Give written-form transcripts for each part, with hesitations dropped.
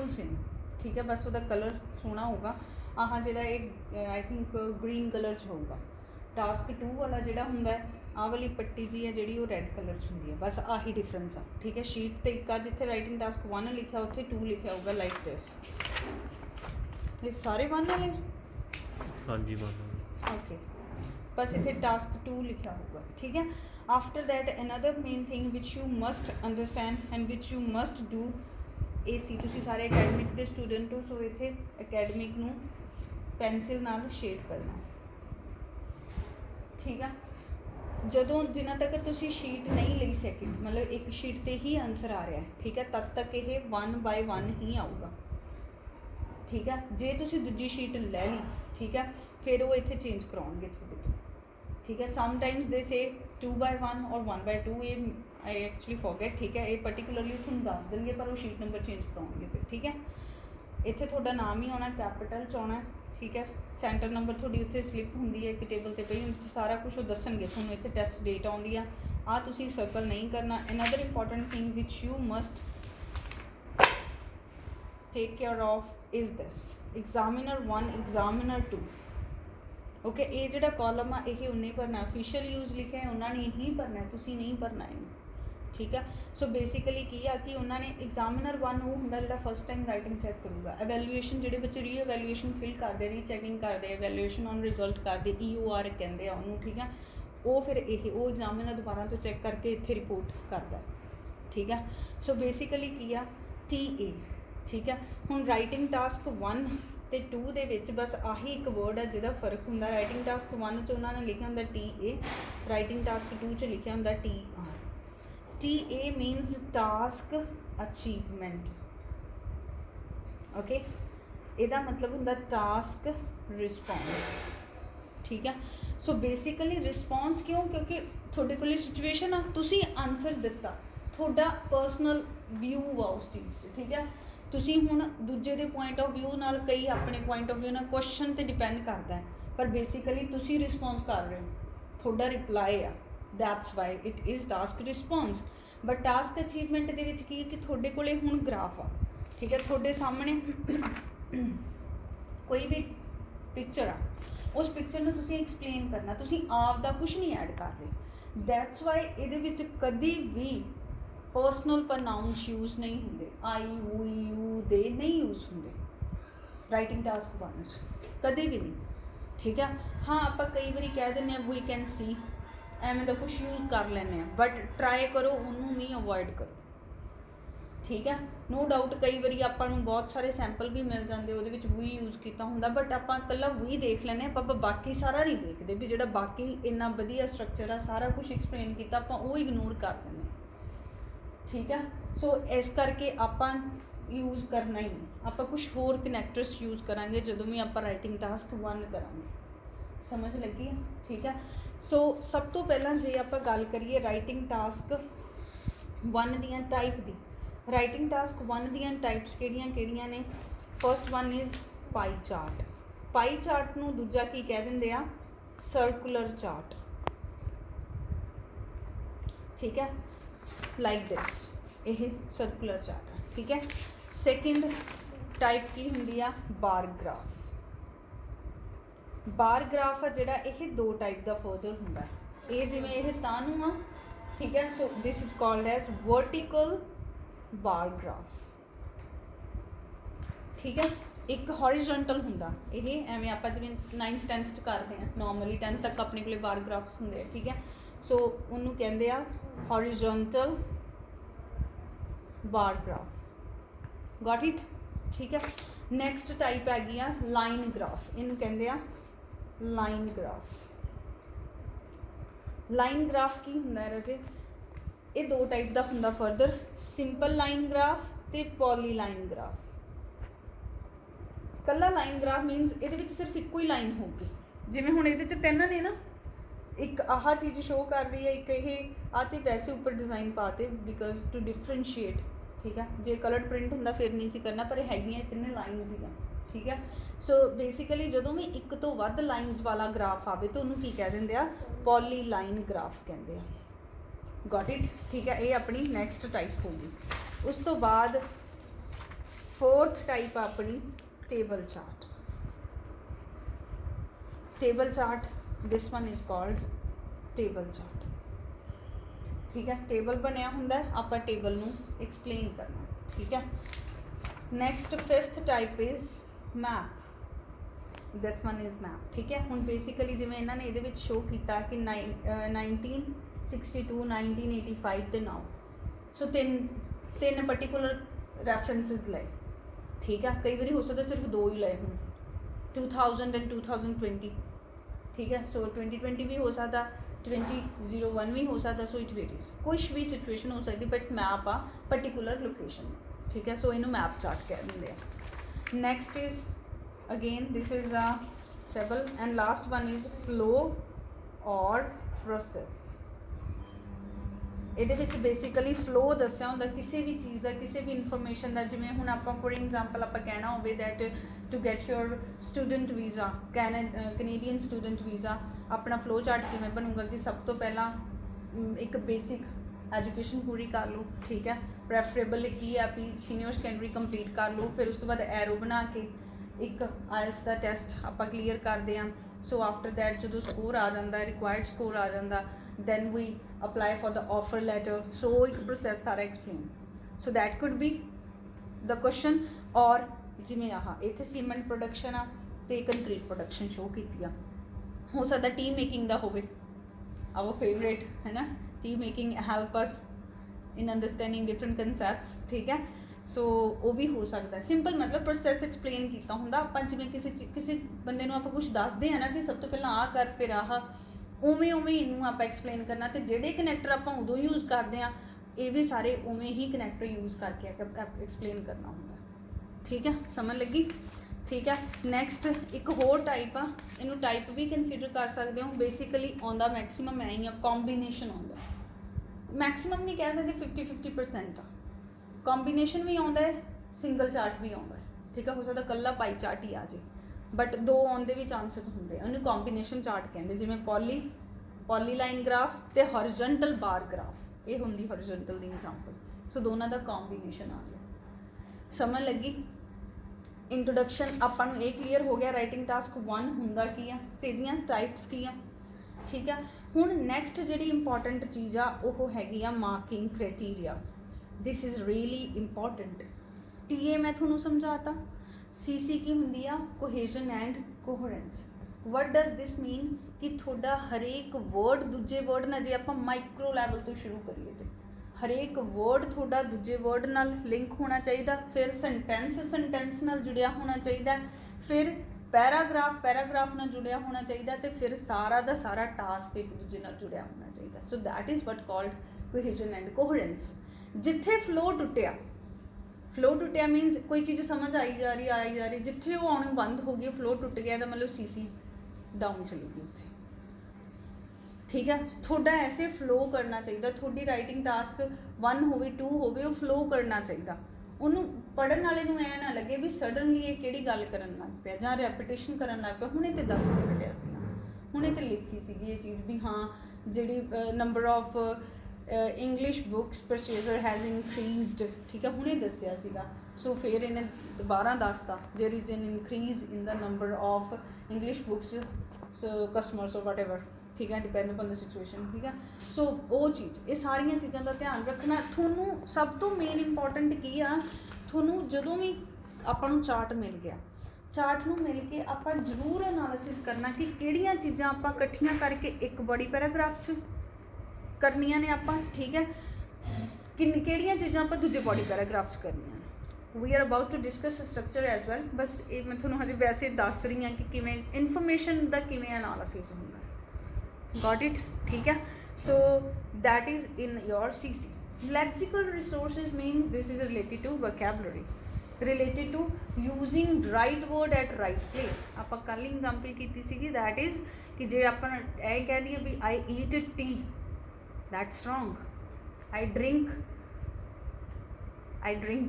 Same, ठीक है, बस उसका कलर सोहना होगा। आह जिहड़ा आई थिंक ग्रीन कलर च होगा। टास्क 2 वाला जिहड़ा हुंदा है आह वाली पट्टी जी है जिहड़ी वो रैड कलर च हुंदी है, बस आही डिफरेंस आ, ठीक है। शीट ते एक जिथे राइटिंग टास्क 1 लिखा उत्थे 2 लिखा होगा लाइक दिस। ये सारे 1 वाले हाँ जी 1 ओके, बस इतने टास्क 2 लिखा होगा, ठीक है। After that another main thing which you must understand and which you must do A C, तुसीं सारे अकैडमिक के स्टूडेंट हो, सो इत्थे अकैडमिक नूं पेंसिल नाल शेड करना, ठीक है। जदों जिन्ना तक तुसीं शीट नहीं ले सके, मतलब एक शीट ते ही आंसर आ रहा है, ठीक है, तब तक ये 1 बाय 1 ही आऊगा, ठीक है। जे तुसीं दूजी शीट लै ली, ठीक है, फिर वो इत्थे चेंज कराउणगे तुहाडे तो, ठीक है। समटाइम्स दे से 2 बाय 1 और 1 बाय 2, ये आई एक्चुअली फॉरगेट, ठीक है, ये पर्टिकुलरली तुहानूं दस देंगे पर वो शीट नंबर चेंज कराउणगे फिर, ठीक है। इत्थे तुहाडा नाम ही आना कैपिटल च आना, ठीक है। सेंटर नंबर थोड़ी उत्थे स्लिप होंदी है एक टेबल ते पई, उत्थे सारा कुछ वो दसणगे तुहानूं, इत्थे टेस्ट डेट आउंदी आ तुसीं सर्कल नहीं करना। Another important thing which you must take care of is this examiner 1 examiner 2, okay. ये जिहड़ा कॉलम आ यही उन्हें भरना, ऑफिशियल यूज़ लिखा है उन्होंने ही भरना है, तुसीं नहीं भरना है, ठीक है। सो बेसिकली की आ कि उन्होंने एग्जामिनर 1 वो हुंदा जिहड़ा फर्स्ट टाइम राइटिंग चैक करूगा। एवैल्यूएशन जिहड़े बच्चे री एवैल्यूएशन फिल करते, री चैकिंग करते, एवैल्यूएशन ऑन रिजल्ट करते, EOR कहते हैं उन्होंने, ठीक है। वो फिर यही वो एग्जामिनर दोबारा तो चैक करके इत्थे रिपोर्ट करता है, ठीक है। सो बेसिकली की आ TA, ठीक है। हुण राइटिंग टास्क 1 ते 2 दे विच बस आही एक वर्ड है जिहदा फर्क हुंदा। राइटिंग टास्क 1 च उन्होंने लिखा हुंदा TA, राइटिंग टास्क 2 च लिखा हुंदा TR। TA means task achievement, okay. इहदा मतलब हुंदा टास्क रिस्पॉन्स, ठीक है। सो बेसिकली रिस्पॉन्स क्यों, क्योंकि थोड़े कोल सिचुएशन आ, तुसीं आंसर दिता, थोड़ा पर्सनल व्यू आ उस चीज़ से, ठीक है। तुसीं हुण दूजे दे पॉइंट ऑफ व्यू नाल, कई अपने पॉइंट ऑफ व्यू नाल, क्वेश्चन ते डिपेंड करता है, पर बेसिकली तुसीं रिस्पॉन्स कर रहे हो, थोड़ा रिप्लाई आ, that's why it is task response. But task achievement दे विच की है कि थोड़े कोले हुण ग्राफ आ, ठीक है, थोड़े सामने कोई भी पिक्चर आ, उस पिक्चर नूं तुसीं एक्सप्लेन करना, तुसीं आप दा कुछ नहीं ऐड कर रहे। दैट्स वाई इहदे विच कदी भी पर्सनल प्रनाउंस यूज़ नहीं होंगे, आई वी यू दे नहीं यूज़ होंगे राइटिंग टास्क 1 कभी भी नहीं, ठीक है। हाँ आप कई बार कह दें वी कैन सी, एवें का कुछ यूज़ कर लें, बट ट्राई करो उन्होंने भी अवॉइड करो, ठीक है। नो डाउट कई बार आपां नूं बहुत सारे सैंपल भी मिल जाते वो वी यूज़ किया होंगे, बट आपां कल्ला वी देख लें, आप बाकी सारा नहीं देखते भी जो बाकी इन्ना वधिया स्ट्रक्चर आ, सारा कुछ एक्सप्लेन किया आपां वो इग्नोर कर दें, ठीक है। सो इस करके आपां यूज़ करना ही नहीं, आप कुछ होर कनैक्टर्स यूज़ करांगे जो भी आप राइटिंग टास्क 1 करांगे, समझ लगी है, ठीक है। सो सब तो पहला जे आप गल करिए राइटिंग टास्क 1 दियां टाइप दी, राइटिंग टास्क 1 दियां टाइप्स किहड़ियां ने। First one is pie chart. Pie chart नूं दूजा की कह दिंदे आ, सर्कुलर चार्ट, ठीक है, लाइक दिस, यह सर्कुलर चार्ट है, ठीक है। सैकेंड टाइप की हुंदी आ बार ग्राफ। बार ग्राफ आ जिहड़ा यह 2 टाइप का फर्दर हुंदा है, ये जिवें यह तानू आ, ठीक है। So this is called as vertical bar graph, ठीक है। एक हॉरिजोंटल हुंदा, ये एवें आपां जिवें 9th 10th च करदे हैं, नॉर्मली 10th तक अपने कोले बार ग्राफ्स हुंदे हैं, ठीक है। सो उन्होंने कहते आ horizontal bar graph, got it, ठीक है। नैक्सट टाइप हैगी आ लाइन ग्राफ, इनू कहते आ लाइन ग्राफ। लाइन ग्राफ की हुंदा है राजे, ये 2 टाइप का हुंदा फर्दर, सिंपल लाइन ग्राफ ते पॉली लाइन ग्राफ। कल्ला लाइन ग्राफ मीनस ये सिर्फ एको ही लाइन होगी, जिवें हुण इहदे च 3 ने ना, एक आह चीज़ शो कर रही है, एक ये आते वैसे ऊपर डिज़ाइन पाते बिकॉज टू डिफरेंशिएट, ठीक है। जे कलर्ड प्रिंट होंदा फिर नहीं सी करना, पर हैगियां 3 लाइनस ही, ठीक है। सो बेसिकली जो भी एक तो वध लाइनस वाला ग्राफ आए तो उन्होंने की कह देंगे आ, पॉली लाइन ग्राफ कहते हैं, गॉट इट, ठीक है। ये अपनी नैक्सट टाइप होगी। उस तो बाद फोर्थ टाइप अपनी table chart. Table chart, this one is called table chart. ठीक है, टेबल बनया हुंदा है, आपां टेबल नूं एक्सप्लेन करना। ठीक है, next fifth type is map. This one is map. ठीक है, हुण बेसिकली जिवें इन्हां ने इहदे विच शो कीता कि 1962 1985 ते नाउ, सो तीन पर्टिकुलर रैफरेंसिस लए। ठीक है, कई बार हो सकता सिर्फ दो ही लए होण, 2000 एंड 2020। ठीक है, सो 2020 भी हो सकता, 2001 भी हो सकता, सो इट वेरीज, कुछ भी सिचुएशन हो सकती, बट मैप आ पर्टिकुलर लोकेशन। ठीक है, सो इनू मैप चार्ट कह देंगे। Next is again this is a table and last one is flow or process. ਇਹਦੇ ਵਿੱਚ ਬੇਸਿਕਲੀ ਫਲੋ ਦੱਸਿਆ ਹੁੰਦਾ ਕਿਸੇ ਵੀ ਚੀਜ਼ ਦਾ, ਕਿਸੇ ਵੀ ਇਨਫੋਰਮੇਸ਼ਨ ਦਾ। ਜਿਵੇਂ ਹੁਣ ਆਪਾਂ ਫੋਰ ਐਗਜ਼ਾਮਪਲ ਆਪਾਂ ਕਹਿਣਾ ਹੋਵੇ that to get your student visa, Canadian student visa, ਆਪਣਾ ਫਲੋ ਚਾਰਟ ਕਿਵੇਂ ਬਣੂਗਾ ਕਿ ਸਭ ਤੋਂ ਪਹਿਲਾਂ ਇੱਕ ਬੇਸਿਕ ਐਜੂਕੇਸ਼ਨ ਪੂਰੀ ਕਰ ਲਓ। ਠੀਕ ਹੈ, ਪ੍ਰੈਫਰੇਬਲ ਕੀ ਆ ਵੀ ਸੀਨੀਅਰ ਸੈਕੰਡਰੀ ਕੰਪਲੀਟ ਕਰ ਲਓ, ਫਿਰ ਉਸ ਤੋਂ ਬਾਅਦ ਐਰੋ ਬਣਾ ਕੇ ਇੱਕ ਆਇਲਸ ਦਾ ਟੈਸਟ ਆਪਾਂ ਕਲੀਅਰ ਕਰਦੇ ਹਾਂ। ਸੋ ਆਫਟਰ ਦੈਟ ਜਦੋਂ ਸਕੋਰ ਆ ਜਾਂਦਾ, ਰਿਕੁਆਇਰਡ ਸਕੋਰ ਆ ਜਾਂਦਾ, then we apply for the offer letter. So एक process सारा explain, so that could be the question। और जिमें आह इत्थे सीमेंट प्रोडक्शन आ ते कंक्रीट प्रोडक्शन शो कीती आ, हो सकता टी मेकिंग दा होवे, आवर फेवरेट है ना, tea making help us in understanding different concepts. ठीक है, सो वो भी हो सकता है। सिंपल मतलब प्रोसैस एक्सप्लेन किया हुंदा। आपां जिवें किसी बंदे नूं आपां कुछ दसदे हैं ना कि सब तो पहला आ कर फिर आह, उवें उवें इनू आप एक्सप्लेन करना। तो जोड़े कनैक्टर आप उदों यूज़ करते हैं, ये भी सारे उवें ही कनैक्टर यूज़ करके एक्सप्लेन करना होंगे। ठीक है, समझ लगी। ठीक है, नैक्सट एक होर टाइप आ, इनू टाइप भी कंसीडर कर सकते हो। बेसिकली आंदा मैक्सीमम ऐ ही आ, कॉम्बीनेशन आंदा, मैक्सीमम नहीं कह सकते, 50-50% आ। कॉम्बीनेशन भी आंदा है, सिंगल चार्ट भी आंदा है। ठीक है, हो सकता कल्ला पाई चार्ट ही आ जाए, बट दो आने भी चांसिस होंगे, उन्हें कॉम्बीनेशन चार्ट कहते। जिमें पॉलीलाइन ग्राफ ते हॉरिजॉन्टल बार ग्राफ, ये होंगी हॉरिजॉन्टल दी एग्जांपल। सो दोनों का कॉम्बीनेशन आ गया। समझ लगी। इंट्रोडक्शन आपां नूं ये क्लीयर हो गया, राइटिंग टास्क 1 हुंदा की आ ते इहदियां टाइप्स की आ। ठीक है, हुण नैक्सट जिहड़ी इंपॉर्टेंट चीज़ आ वो हैगी आ marking criteria. This is really important. TA मैं तुहानूं समझाता, सीसी की होंदी आ cohesion and coherence. What does this mean कि थोड़ा हरेक वर्ड दूजे वर्ड ना, जे आपां माइक्रो लैवल तो शुरू करिए तो हरेक वर्ड थोड़ा दूजे वर्ड नाल लिंक होना चाहिए, फिर सेंटेंस नाल जुड़िया होना चाहिए, फिर पैराग्राफ नाल जुड़िया होना चाहिए, तो फिर सारा दा सारा टास्क एक दूजे नाल जुड़िया होना चाहिए। सो that is what called cohesion and coherence. जिथे फ्लो टुटिया मीनस कोई चीज़ समझ आई जा रही, जिथे वो आने बंद हो गई, फ्लो टुट गया, तो मतलब सीसी डाउन चली गई उत्थे। ठीक है, थोड़ा ऐसे फ्लो करना चाहिए, थोड़ी राइटिंग टास्क 1 हो 2 हो, वो फ्लो करना चाहिए। उन्होंने पढ़न वाले नूं ऐ ना लगे भी सडनली ये किहड़ी गल करन लग पिया जां रैपीटेशन करन लग पिया, हुणे ते दस के हटिया सी, हुणे ते लिखी सी ये चीज़ भी हाँ जिहड़ी number of English books purchaser has increased. ठीक है, हुणे दस्सिया सीगा। सो फिर इन्हें दोबारा दसता there is an increase in the number of English books customers और वट एवर। ठीक है, डिपेंड अपन द सिचुएशन। ठीक है, सो वो चीज़, ये सारिया चीज़ों का ध्यान रखना। थोनू सब तो मेन इंपॉर्टेंट की आ, थोनू जदों भी आपां नूं चार्ट मिल गया, चार्ट नूं मिल के आपां जरूर एनालिसिस करना कि किहड़ियां चीज़ां आपां इकट्ठियां करके एक बड़ी पैराग्राफ च करनियां ने आपां। ठीक है, किहड़ियां चीज़ां आपां दूजे बॉडी पैराग्राफ च करनियां। We are about to discuss structure as well, बस ये मैं थोनू हजे वैसे दस रही हाँ कि किवें इनफॉर्मेशन दा किवें एनालिसिस हुंदा। Got it. ठीक है, so that is in your CC. Lexical resources means this is related to vocabulary, related to using right word at right place. आप कल एग्जाम्पल की सी, दैट इज़ कि जे आप कह दिए भी I eat tea, that's wrong. I drink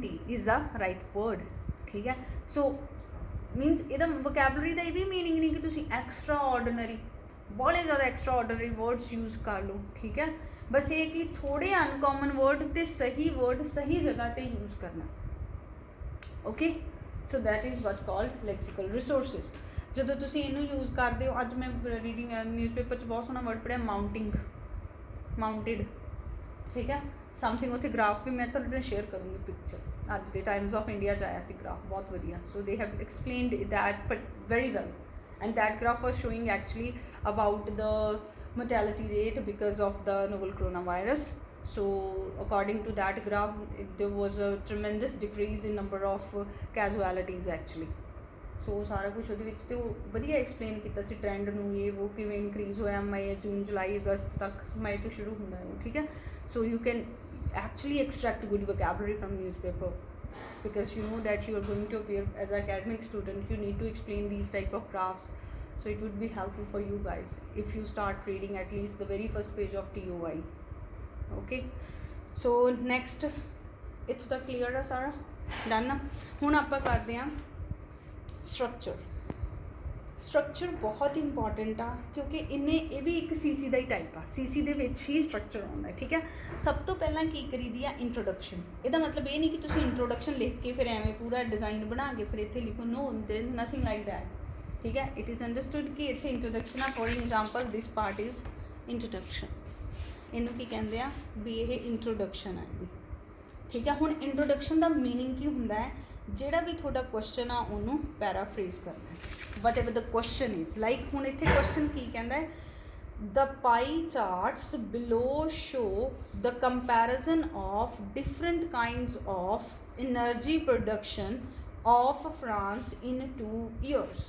tea is the right word. ठीक है, सो मीनस ਇਹਦਾ वोकैबुलरी का ये भी मीनिंग नहीं कि तुसी एक्स्ट्रा ऑर्डनरी बहुत ज़्यादा एक्स्ट्रा ऑर्डनरी वर्ड्स यूज़ कर लो। ठीक है, बस ये कि थोड़े अनकॉमन वर्ड तो सही वर्ड सही जगह पर यूज़ करना। Okay so that is what called lexical resources. ਜਦੋਂ ਤੁਸੀਂ ਇਹਨੂੰ ਯੂਜ਼ ਕਰਦੇ ਹੋ, ਅੱਜ ਮੈਂ ਰੀਡਿੰਗ ਨਿਊਜ਼ਪੇਪਰ 'ਚ ਬਹੁਤ ਸੋਹਣਾ ਵਰਡ ਪੜ੍ਹਿਆ ਮਾਊਂਟਿੰਗ, ਮਾਊਂਟਿਡ, ਠੀਕ ਹੈ ਸਮਥਿੰਗ। ਉੱਥੇ ਗ੍ਰਾਫ ਵੀ ਮੈਂ ਤੁਹਾਡੇ ਨਾਲ ਸ਼ੇਅਰ ਕਰੂੰਗੀ ਪਿਕਚਰ, ਅੱਜ ਦੇ ਟਾਈਮਸ ਆਫ ਇੰਡੀਆ 'ਚ ਆਇਆ ਸੀ ਗ੍ਰਾਫ, ਬਹੁਤ ਵਧੀਆ। So they have explained that but very well, and that graph was showing actually about the mortality rate because of the novel coronavirus. So according to that graph, there was a tremendous decrease in number of casualties actually. ਸੋ ਸਾਰਾ ਕੁਛ ਉਹਦੇ ਵਿੱਚ ਤੇ ਉਹ ਵਧੀਆ explain ਕੀਤਾ ਸੀ trend ਨੂੰ, ਇਹ ਉਹ ਕਿਵੇਂ ਇਨਕਰੀਜ਼ ਹੋਇਆ ਮਈ, ਜੂਨ, ਜੁਲਾਈ, ਅਗਸਤ ਤੱਕ, ਮਈ ਤੋਂ ਸ਼ੁਰੂ ਹੁੰਦਾ ਹੈ ਉਹ, ਠੀਕ ਹੈ। So you can actually extract good vocabulary from newspaper because you know that you are going to appear as an academic student. You need to explain these type of graphs, so it would be helpful for you guys if you start reading at least the very first page of TOI. Okay, so next ਇੱਥੋਂ ਤੱਕ clear ਆ ਸਾਰਾ, done ਨਾ। ਹੁਣ ਆਪਾਂ ਕਰਦੇ ਹਾਂ structure. Structure ਬਹੁਤ ਇੰਪੋਰਟੈਂਟ ਆ ਕਿਉਂਕਿ ਇਹ ਵੀ ਇੱਕ ਸੀਸੀ ਦਾ ਹੀ ਟਾਈਪ ਆ, ਸੀਸੀ ਦੇ ਵਿੱਚ ਹੀ ਸਟਰਕਚਰ ਆਉਂਦਾ, ਠੀਕ ਹੈ। ਸਭ ਤੋਂ ਪਹਿਲਾਂ ਕੀ ਕਰੀਦੀ ਆ, ਇੰਟਰੋਡਕਸ਼ਨ। ਇਹਦਾ ਮਤਲਬ ਇਹ ਨਹੀਂ ਕਿ ਤੁਸੀਂ ਇੰਟਰੋਡਕਸ਼ਨ ਲਿਖ ਕੇ ਫਿਰ ਐਵੇਂ ਪੂਰਾ ਡਿਜ਼ਾਈਨ ਬਣਾ ਕੇ ਫਿਰ ਇੱਥੇ ਲਿਖੋ, ਨੋ, ਦੇयर इज नथिंग ਲਾਈਕ ਦੈਟ, ਠੀਕ ਹੈ। ਇਟ ਇਜ਼ ਅੰਡਰਸਟੂਡ ਕਿ ਇੱਥੇ ਇੰਟਰੋਡਕਸ਼ਨ ਆ। For example this part is introduction, ਇਹਨੂੰ ਕੀ ਕਹਿੰਦੇ ਆ ਵੀ ਇਹ ਇੰਟਰੋਡਕਸ਼ਨ ਹੈ ਇਹਦੀ, ਠੀਕ ਹੈ। ਹੁਣ ਇੰਟਰੋਡਕਸ਼ਨ ਦਾ ਮੀਨਿੰਗ ਕੀ ਹੁੰਦਾ ਹੈ, ਜਿਹੜਾ ਵੀ ਤੁਹਾਡਾ ਕੁਐਸਚਨ ਆ ਉਹਨੂੰ ਪੈਰਾਫਰੇਜ਼ ਕਰਨਾ ਹੈ, whatever the question is. Like ਹੁਣ ਇੱਥੇ ਕੁਐਸਚਨ ਕੀ ਕਹਿੰਦਾ ਹੈ, the pie charts below show the comparison of different kinds of energy production of France in 2 years,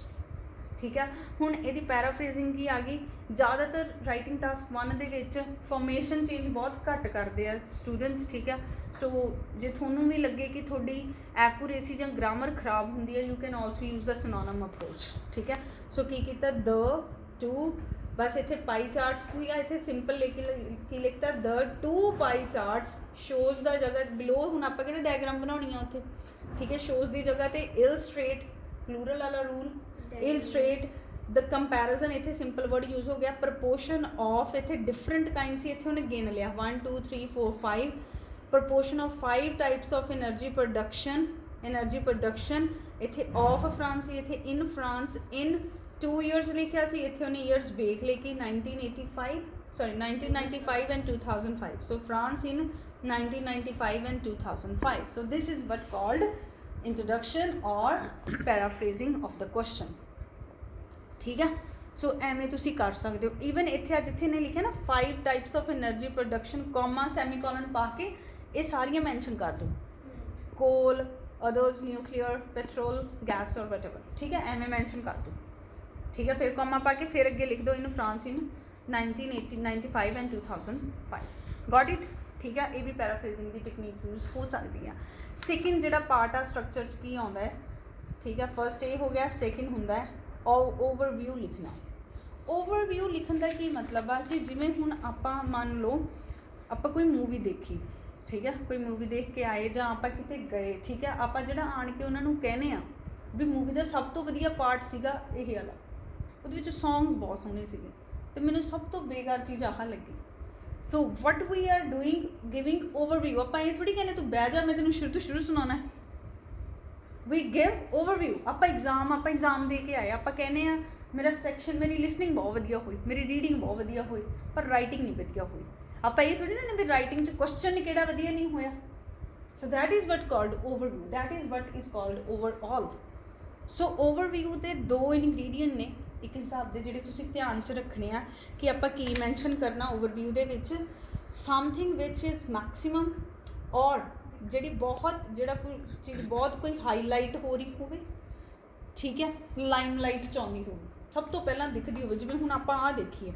ਠੀਕ ਹੈ। ਹੁਣ ਇਹਦੀ ਪੈਰਾਫਰੇਜ਼ਿੰਗ ਕੀ ਆ ਗਈ, ਜ਼ਿਆਦਾਤਰ ਰਾਈਟਿੰਗ ਟਾਸਕ 1 ਦੇ ਵਿੱਚ ਫੋਰਮੇਸ਼ਨ ਚੇਂਜ ਬਹੁਤ ਘੱਟ ਕਰਦੇ ਆ ਸਟੂਡੈਂਟਸ, ਠੀਕ ਹੈ। ਸੋ ਜੇ ਤੁਹਾਨੂੰ ਵੀ ਲੱਗੇ ਕਿ ਤੁਹਾਡੀ ਐਕੂਰੇਸੀ ਜਾਂ ਗ੍ਰਾਮਰ ਖਰਾਬ ਹੁੰਦੀ ਹੈ, you can also use the synonym approach, ਠੀਕ ਹੈ। ਸੋ ਕੀ ਕੀਤਾ, ਦ ਟੂ, ਬਸ ਇੱਥੇ ਪਾਈ ਚਾਰਟਸ ਸੀਗਾ, ਇੱਥੇ ਸਿੰਪਲ ਕੀ ਲਿਖਤਾ, ਦ 2 ਪਾਈ ਚਾਰਟਸ ਸ਼ੋਜ਼ ਦਾ ਜਗ੍ਹਾ ਬਿਲੋ, ਹੁਣ ਆਪਾਂ ਕਿਹੜੇ ਡਾਇਗਰਾਮ ਬਣਾਉਣੀ ਆ ਉੱਥੇ, ਠੀਕ ਹੈ। ਸ਼ੋਜ਼ ਦੀ ਜਗ੍ਹਾ ਤੇ ਇਲਸਟ੍ਰੇਟ, ਪਲੂਰਲ ਵਾਲਾ ਰੂਲ, ਇਲਸਟ੍ਰੇਟ ਦ ਕੰਪੈਰੀਜ਼ਨ, ਇੱਥੇ ਸਿੰਪਲ ਵਰਡ ਯੂਜ਼ ਹੋ ਗਿਆ। ਪ੍ਰਪੋਰਸ਼ਨ ਆਫ, ਇੱਥੇ ਡਿਫਰੈਂਟ ਕਾਈਂਡ ਸੀ, ਇੱਥੇ ਉਹਨੇ ਗਿਣ ਲਿਆ 1 2 3 4 5, proportion of 5 types of energy production, ਇੱਥੇ ਆਫ ਫਰਾਂਸ ਸੀ, ਇੱਥੇ ਇਨ ਫਰਾਂਸ, ਇਨ 2 years ਲਿਖਿਆ ਸੀ, ਇੱਥੇ ਉਹਨੇ ਈਅਰਸ ਵੇਖ ਲਏ ਕਿ 1995 and 2005, so France in 1995 and 2005. So this is what called introduction or paraphrasing of the question, ਠੀਕ ਹੈ। ਸੋ ਐਵੇਂ ਤੁਸੀਂ ਕਰ ਸਕਦੇ ਹੋ। ਈਵਨ ਇੱਥੇ ਅੱਜ ਇੱਥੇ ਨੇ ਲਿਖਿਆ ਨਾ 5 types of energy production, comma semicolon ਪਾ ਕੇ ਇਹ ਸਾਰੀਆਂ ਮੈਂਸ਼ਨ ਕਰ ਦਿਓ, ਕੋਲ, ਅਦਰਸ, ਨਿਊਕਲੀਅਰ, ਪੈਟਰੋਲ, ਗੈਸ ਔਰ ਵਟਐਵਰ, ਠੀਕ ਹੈ, ਐਵੇਂ ਮੈਂਸ਼ਨ ਕਰ ਦਿਓ, ਠੀਕ ਹੈ। ਫਿਰ ਕੌਮਾ ਪਾ ਕੇ ਫਿਰ ਅੱਗੇ ਲਿਖ ਦਿਓ in France in 1995 and 2005, got it, ਠੀਕ ਹੈ। ਇਹ ਵੀ ਪੈਰਾਫਰੇਜ਼ਿੰਗ ਦੀ ਟੈਕਨੀਕ ਯੂਜ਼ ਹੋ ਸਕਦੀ ਆ। ਸੈਕਿੰਡ ਜਿਹੜਾ ਪਾਰਟ ਆ ਸਟਰਕਚਰ 'ਚ ਕੀ ਆਉਂਦਾ ਹੈ, ਠੀਕ ਹੈ। ਫਸਟ ਇਹ ਹੋ ਗਿਆ, ਸੈਕਿੰਡ ਹੁੰਦਾ ਹੈ ਓਵਰਵਿਊ ਲਿਖਣਾ। ਓਵਰਵਿਊ ਲਿਖਣ ਦਾ ਕੀ ਮਤਲਬ ਆ ਕਿ ਜਿਵੇਂ ਹੁਣ ਆਪਾਂ ਮੰਨ ਲਓ ਆਪਾਂ ਕੋਈ ਮੂਵੀ ਦੇਖੀ, ਠੀਕ ਹੈ, ਕੋਈ ਮੂਵੀ ਦੇਖ ਕੇ ਆਏ ਜਾਂ ਆਪਾਂ ਕਿਤੇ ਗਏ, ਠੀਕ ਹੈ। ਆਪਾਂ ਜਿਹੜਾ ਆਣ ਕੇ ਉਹਨਾਂ ਨੂੰ ਕਹਿੰਦੇ ਆ ਵੀ ਮੂਵੀ ਦਾ ਸਭ ਤੋਂ ਵਧੀਆ ਪਾਰਟ ਸੀਗਾ ਇਹ ਵਾਲਾ, ਉਹਦੇ ਵਿੱਚ ਸੌਂਗਸ ਬਹੁਤ ਸੋਹਣੇ ਸੀਗੇ, ਅਤੇ ਮੈਨੂੰ ਸਭ ਤੋਂ ਬੇਕਾਰ ਚੀਜ਼ ਆਹ ਲੱਗੀ। So what we are doing, giving overview. ਆਪਾਂ ਇਹ ਥੋੜ੍ਹੀ ਕਹਿੰਦੇ ਤੂੰ ਬਹਿ ਜਾ ਮੈਂ ਤੈਨੂੰ ਸ਼ੁਰੂ ਤੋਂ ਸ਼ੁਰੂ ਸੁਣਾਉਣਾ ਹੈ, ਵੀ ਗਿਵ ਓਵਰਵਿਊ। ਆਪਾਂ ਐਗਜ਼ਾਮ ਦੇ ਕੇ ਆਏ, ਆਪਾਂ ਕਹਿੰਦੇ ਆ ਮੇਰਾ ਸੈਕਸ਼ਨ, ਮੇਰੀ ਲਿਸਨਿੰਗ ਬਹੁਤ ਵਧੀਆ ਹੋਈ, ਮੇਰੀ ਰੀਡਿੰਗ ਬਹੁਤ ਵਧੀਆ ਹੋਈ, ਪਰ ਰਾਈਟਿੰਗ ਨਹੀਂ ਵਧੀਆ ਹੋਈ। ਆਪਾਂ ਇਹ ਥੋੜ੍ਹੀ ਨਾ ਵੀ ਰਾਈਟਿੰਗ 'ਚ ਕੁਐਸਚਨ ਕਿਹੜਾ ਵਧੀਆ ਨਹੀਂ ਹੋਇਆ। So that is what called overview, that is what is called overall. So overview ਦੇ 2 ਇੰਗਰੀਡੀਐਂਟ ਨੇ ਇੱਕ ਹਿਸਾਬ ਦੇ ਜਿਹੜੇ ਤੁਸੀਂ ਧਿਆਨ 'ਚ ਰੱਖਣੇ ਆ ਕਿ ਆਪਾਂ ਕੀ ਮੈਂਸ਼ਨ ਕਰਨਾ ਓਵਰਵਿਊ ਦੇ ਵਿੱਚ, ਸਮਥਿੰਗ ਵਿਚ ਇਜ਼ ਮੈਕਸੀਮਮ, ਔਰ ਜਿਹੜਾ ਕੋਈ ਚੀਜ਼ ਬਹੁਤ ਕੋਈ ਹਾਈਲਾਈਟ ਹੋ ਰਹੀ ਹੋਵੇ, ਠੀਕ ਹੈ, ਲਾਈਮਲਾਈਟ 'ਚ ਆਉਂਦੀ ਹੋਵੇ, ਸਭ ਤੋਂ ਪਹਿਲਾਂ ਦਿਖਦੀ ਹੋਵੇ। ਜਿਵੇਂ ਹੁਣ ਆਪਾਂ ਆਹ ਦੇਖੀਏ,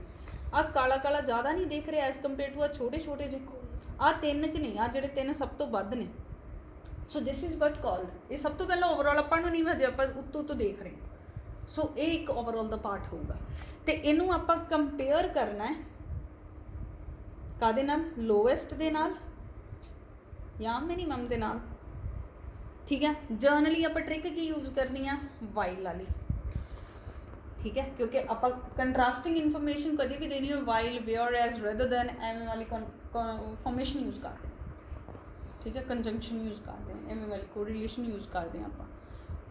ਆਹ ਕਾਲਾ ਕਾਲਾ ਜ਼ਿਆਦਾ ਨਹੀਂ ਦਿਖ ਰਿਹਾ ਐਜ਼ ਕੰਪੇਅਰ ਟੂ ਆਹ ਛੋਟੇ ਛੋਟੇ ਜਿਹੇ, ਆਹ 3 ਕਿ ਨਹੀਂ, ਆਹ ਜਿਹੜੇ 3 ਸਭ ਤੋਂ ਵੱਧ ਨੇ। ਸੋ ਦਿਸ ਇਜ਼ ਵਟ ਕਾਲਡ, ਇਹ ਸਭ ਤੋਂ ਪਹਿਲਾਂ ਓਵਰਆਲ ਆਪਾਂ ਨੂੰ ਨਹੀਂ ਹਜੇ ਆਪਾਂ ਉੱਤੋਂ ਦੇਖ ਰਹੇ। ਸੋ ਇਹ ਇੱਕ ਓਵਰਆਲ ਦਾ ਪਾਰਟ ਹੋਊਗਾ, ਅਤੇ ਇਹਨੂੰ ਆਪਾਂ ਕੰਪੇਅਰ ਕਰਨਾ ਹੈ ਕਾਹਦੇ ਨਾਲ, ਲੋਐਸਟ ਦੇ ਨਾਲ ਜਾਂ ਮਿਨੀਮਮ ਦੇ ਨਾਲ, ਠੀਕ ਹੈ। ਜਰਨਲੀ ਆਪਾਂ ਟ੍ਰਿਕ ਕੀ ਯੂਜ਼ ਕਰਨੀ ਆ, ਵਾਈਲ ਵਾਲੀ, ਠੀਕ ਹੈ, ਕਿਉਂਕਿ ਆਪਾਂ ਕੰਟਰਾਸਟਿੰਗ ਇਨਫੋਰਮੇਸ਼ਨ ਕਦੇ ਵੀ ਦੇਣੀ ਹੋ while, where, as, rather than, ਐਵੇਂ ਵਾਲੀ ਫਾਰਮੇਸ਼ਨ ਯੂਜ਼ ਕਰਦੇ, ठीक है, कंजंक्शन यूज़ करते हैं, एवें वाली कोरिलेशन यूज़ करते हैं आप,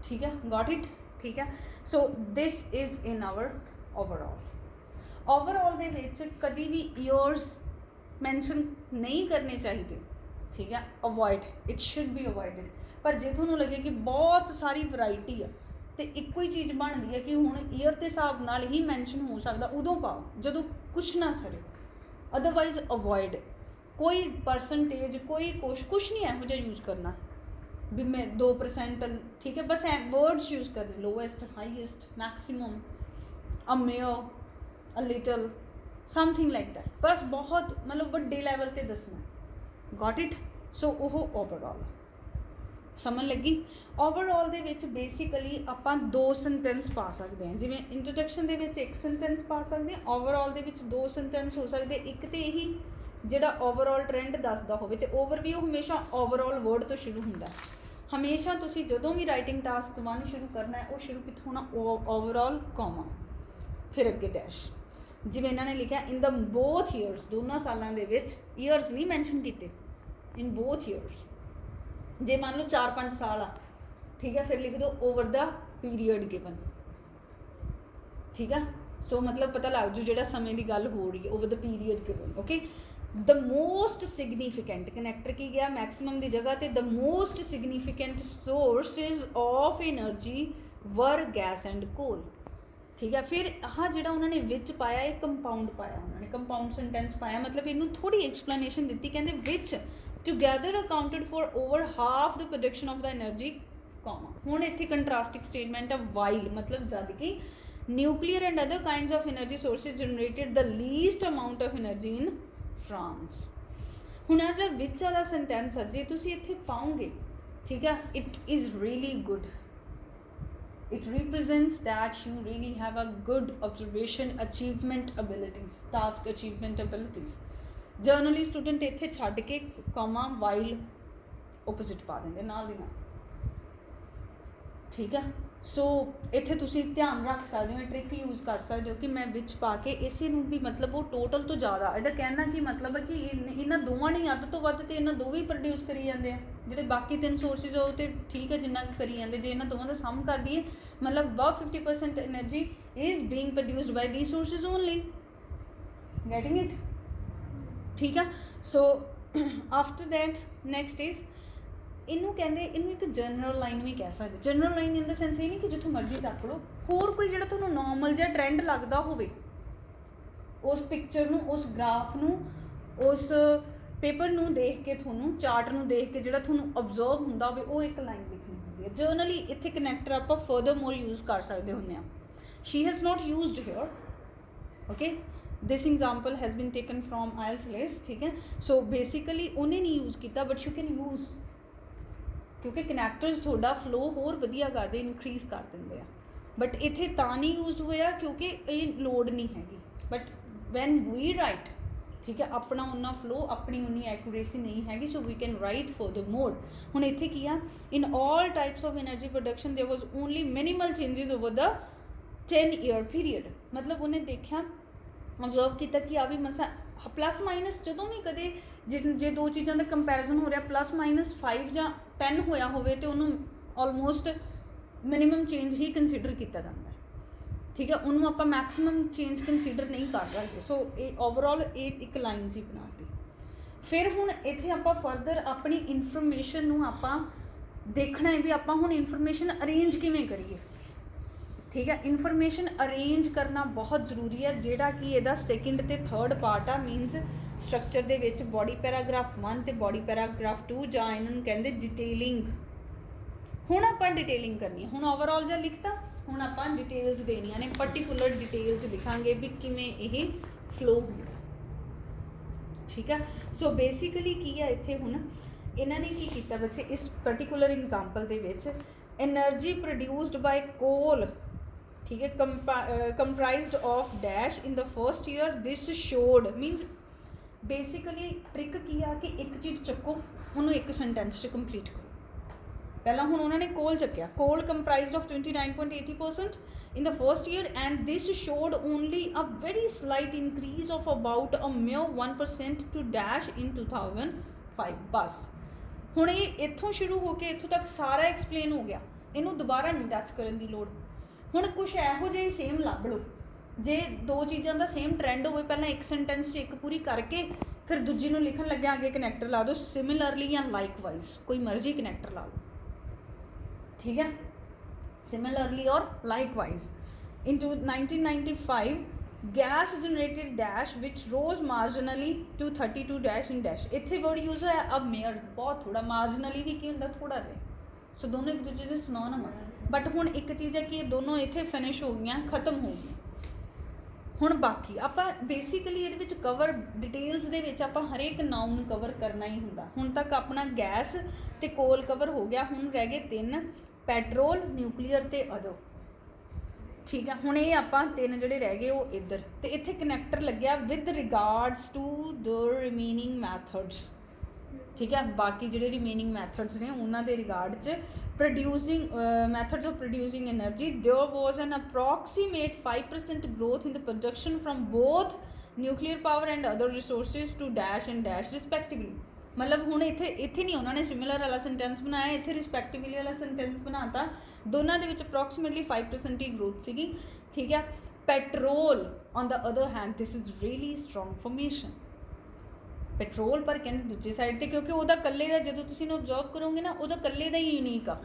ठीक है, गॉट इट, ठीक है। So this is in our overall दे विच कभी भी ईयर्स मैंशन नहीं करने चाहिए, ठीक है, avoid, it should be avoided. पर जे तुहानूं लगे कि बहुत सारी वैरायटी आ तो इक्को ही चीज़ बनती है कि हुण ईयर के हिसाब नाल ही मैंशन हो सकता, उदों पाओ जदों कुछ ना सरे, अदरवाइज अवॉइड। कोई परसेंटेज कोई कुछ नहीं इहो जिहा यूज़ करना भी मैं 2%, ठीक है, बस वर्ड्स यूज़ करने, lowest, highest, maximum, a mayor, a little, something like that, बस बहुत मतलब वड्डे लैवल ते दसना, गॉट इट। सो वो ओवरऑल समझ लगी। ओवरऑल दे विच बेसिकली आपां 2 सेंटेंस पा सकते हैं, जिवें इंट्रोडक्शन दे विच 1 सेंटेंस पा सकते हैं, ओवरऑल दे विच 2 सेंटेंस हो सकते। एक तो यही जिहड़ा ओवरऑल ट्रेंड दसदा होवे ते ओवरव्यू हमेशा ओवरऑल वर्ड तो शुरू हुंदा है। हमेशा तुसीं जदों भी राइटिंग टास्क 1 शुरू करना है, वो शुरू कित्थों होना, ओवरऑल कॉमा फिर अगे डैश। जिवें इन्हां ने लिखिआ इन द बोथ ईयर्स, दोनों सालां दे विच, ईयर्स नहीं मैंशन कीते, इन बोथ ईयर्स। जे मान लो 4-5 साल आ, ठीक है, फिर लिख दो ओवर द पीरीयड गिवन, ठीक है। सो मतलब पता लग जू जो समय की गल हो रही है, over the period given, okay. The most significant connector की गया मैक्सिमम की जगह ते, the most significant sources of energy were gas and coal, ठीक है। फिर हाँ जो उन्होंने विच पाया, एक कंपाउंड पाया, उन्होंने कंपाउंड सेंटेंस पाया, मतलब इनू थोड़ी एक्सप्लेनेशन दी, कहते which together accounted for over half the production of the energy, comma. हुण इत्थे कंट्रास्टिंग स्टेटमेंट है वाइल, मतलब जद कि nuclear and other kinds of energy sources generated the least amount of energy in France. हुण जो विच वाला सेंटेंस है, जे तुसीं इत्थे पाओगे, ठीक है, it is really good, it represents that you really have a good observation achievement abilities, task achievement abilities। Generally student इत्थे छड्ड के कॉमा वाइल ओपोजिट पा देंगे नाल दी नाल, ठीक है। सो इत्थे तुसीं ध्यान रख सकते हो, ट्रिक यूज़ कर सकते हो कि मैं विच पा के इसे नूं भी, मतलब वो टोटल तो ज़्यादा, इहदा कहना कि मतलब है कि इन्हां दोवां ने अद्ध तो वध ते इन्हां दोवें प्रोड्यूस करी जाते हैं, ਜਿਹੜੇ बाकी 3 सोर्सिज हो तो ठीक है जिन्ना करी जाते, जे इन्हां दोवां दा सम कर दिए मतलब above 50% energy is being produced by the sources only, getting it, ठीक है। So after that next is इनू कहते, इनू एक जनरल लाइन भी कह सकते, general line in the sense ये नहीं कि जिथों मर्जी चक लो, होर कोई जो तुहानूं नॉर्मल जिहा ट्रेंड लगता होवे, उस पिक्चर नूं, उस ग्राफ नूं, उस पेपर नूं देख के, तुहानूं चार्ट नूं देख के जिहड़ा तुहानूं ऑब्जर्व हुंदा होवे, वो एक लाइन लिखनी हुंदी है। जर्नली इत्थे कनैक्टर आपां फर्दर मोर यूज़ कर सकते हुंदे हां। She has not used here, okay, this example has been taken from IELTS, ठीक है। सो बेसिकली उन्हें नहीं यूज़ किया, बट यू कैन यूज़, क्योंकि कनैक्टर्स थोड़ा फ्लो होर वधिया करते, इनक्रीज़ कर देंगे आ, बट इत्थे तां नहीं यूज़ होया क्योंकि ये लोड नहीं हैगी, बट वैन वी राइट, ठीक है, अपना उन्ना फ्लो, अपनी उन्नी एक्यूरेसी नहीं हैगी, so we can write for the more. हुण इत्थे की आ, in all types of energy production there was only minimal changes over the 10-year period, मतलब उन्हें देखा ऑब्जर्व किया कि आ भी मसा प्लस माइनस जदों भी कदे जे 2 चीज़ों का कंपैरिजन हो रहा +-5 या 10 होया होवे तो उन्होंने ऑलमोस्ट मिनिमम चेंज ही कंसीडर किया जाता है, ठीक है, उन्होंने आप मैक्सीमम चेंज कंसीडर नहीं कर सकते। सो ये ओवरऑल एक लाइन जी बनाती। फिर हुण इत्थे आपां फर्दर अपनी इनफॉर्मेशन नूं आपां देखना है भी आपां हुण इनफॉर्मेशन अरेंज किवें करिए, ठीक है। इनफॉर्मेशन अरेंज करना बहुत जरूरी है, जिहड़ा कि इहदा सैकेंड ते थर्ड पार्ट आ, मीनस स्ट्रक्चर दे विच बॉडी पैराग्राफ 1 ते बॉडी पैराग्राफ 2 जां इन्हां नूं कहंदे डिटेलिंग। हुण आपां डिटेलिंग करनी है, हुण ओवरऑल जा लिखता, हुण आपां डिटेल्स देनियां ने, पर्टिकुलर डिटेल्स लिखांगे भी किवें इह फ्लो हुंदा, ठीक है। सो बेसिकली की है इत्थे हुण इन्हां ने की कीता बच्चे, इस पर्टिकुलर एग्जाम्पल दे विच एनर्जी प्रोड्यूस्ड बाय कोल, ठीक है, comprised of dash in the first year, this showed, means basically trick की आ कि एक चीज़ चक्को, उन्होंने एक सेंटेंस च कंप्लीट करो। पहला हुण उन्होंने कोल चक्या, coal comprised of 29.80% in the first year and this showed only a very slight increase of about a mere 1% to dash in 2005, बस ਹੁਣ ਇਹ ਇੱਥੋਂ ਸ਼ੁਰੂ ਹੋ ਕੇ ਇੱਥੋਂ ਤੱਕ ਸਾਰਾ ਐਕਸਪਲੇਨ ਹੋ ਗਿਆ, ਇਹਨੂੰ ਦੁਬਾਰਾ ਨਹੀਂ ਟੱਚ ਕਰਨ ਦੀ ਲੋੜ। ਹੁਣ ਕੁਛ ਇਹੋ ਜਿਹੇ ਸੇਮ ਲੱਭ ਲਓ, ਜੇ ਦੋ ਚੀਜ਼ਾਂ ਦਾ ਸੇਮ ਟ੍ਰੈਂਡ ਹੋਵੇ, ਪਹਿਲਾਂ ਇੱਕ ਸੈਂਟੈਂਸ 'ਚ ਇੱਕ ਪੂਰੀ ਕਰਕੇ ਫਿਰ ਦੂਜੀ ਨੂੰ ਲਿਖਣ ਲੱਗਿਆ ਅੱਗੇ ਕਨੈਕਟਰ ਲਾ ਦਿਓ, ਸਿਮਿਲਰਲੀ ਜਾਂ ਲਾਈਕਵਾਈਜ਼, ਕੋਈ ਮਰਜ਼ੀ ਕਨੈਕਟਰ ਲਾ ਲਓ, ਠੀਕ ਹੈ। ਸਿਮਿਲਰਲੀ ਔਰ ਲਾਈਕਵਾਈਜ਼ into 1995 gas generated dash which rose marginally to 32 dash in dash, ਇੱਥੇ ਵਰਡ ਯੂਜ਼ ਹੋਇਆ ਅਬ ਮੇਅਰ, ਬਹੁਤ ਥੋੜਾ, ਮਾਰਜਨਲੀ ਵੀ ਕੀ ਹੁੰਦਾ ਥੋੜਾ ਜਿਹਾ, ਸੋ ਦੋਨੋਂ ਇੱਕ ਦੂਜੇ ਦੇ ਸਿਨੋਨਿਮ। ਬਟ ਹੁਣ ਇੱਕ ਚੀਜ਼ ਹੈ ਕਿ ਇਹ ਦੋਨੋਂ ਇੱਥੇ ਫਿਨਿਸ਼ ਹੋ ਗਈਆਂ, ਖਤਮ ਹੋ ਗਈਆਂ। ਹੁਣ ਬਾਕੀ ਆਪਾਂ ਬੇਸਿਕਲੀ ਇਹਦੇ ਵਿੱਚ ਕਵਰ ਡਿਟੇਲਸ ਦੇ ਵਿੱਚ ਆਪਾਂ ਹਰੇਕ ਨਾਊਨ ਕਵਰ ਕਰਨਾ ਹੀ ਹੁੰਦਾ। ਹੁਣ ਤੱਕ ਆਪਣਾ ਗੈਸ ਤੇ ਕੋਲ ਕਵਰ ਹੋ ਗਿਆ, ਹੁਣ ਰਹਿ ਗਏ 3, ਪੈਟਰੋਲ, ਨਿਊਕਲੀਅਰ ਤੇ ਅਦਰ, ਠੀਕ ਹੈ। ਹੁਣ ਇਹ ਆਪਾਂ 3 ਜਿਹੜੇ ਰਹਿ ਗਏ ਉਹ ਇੱਧਰ, ਤੇ ਇੱਥੇ ਕਨੈਕਟਰ ਲੱਗਿਆ with regards to the remaining methods, ਠੀਕ ਹੈ। ਬਾਕੀ ਜਿਹੜੇ ਰਿਮੇਨਿੰਗ ਮੈਥਡਸ ਨੇ ਉਹਨਾਂ ਦੇ ਰਿਗਾਰਡ 'ਚ producing methods of producing energy, there was an approximate 5% growth in the production from both nuclear power and other resources to dash and dash respectively। ਮਤਲਬ ਹੁਣ ਇੱਥੇ ਨਹੀਂ ਉਹਨਾਂ ਨੇ ਸਿਮਿਲਰ ਵਾਲਾ ਸੈਂਟੈਂਸ ਬਣਾਇਆ, ਇੱਥੇ ਰਿਸਪੈਕਟਿਵਲੀ ਵਾਲਾ ਸੈਂਟੈਂਸ ਬਣਾਤਾ, ਦੋਨਾਂ ਦੇ ਵਿੱਚ ਅਪਰੋਕਸੀਮੇਟਲੀ 5% ਹੀ ਗਰੋਥ ਸੀਗੀ, ਠੀਕ ਹੈ। Petrol on the other hand, this is really strong formation, petrol ਪਰ ਕਹਿੰਦੇ ਦੂਜੀ ਸਾਈਡ ਤੇ, ਕਿਉਂਕਿ ਉਹਦਾ ਇਕੱਲੇ ਦਾ ਜਦੋਂ ਤੁਸੀਂ ਇਹਨੂੰ ਓਬਜ਼ਰਵ ਕਰੋਗੇ ਨਾ, ਉਹਦਾ ਇਕੱਲੇ ਦਾ ਹੀ ਯੂਨੀਕ ਆ,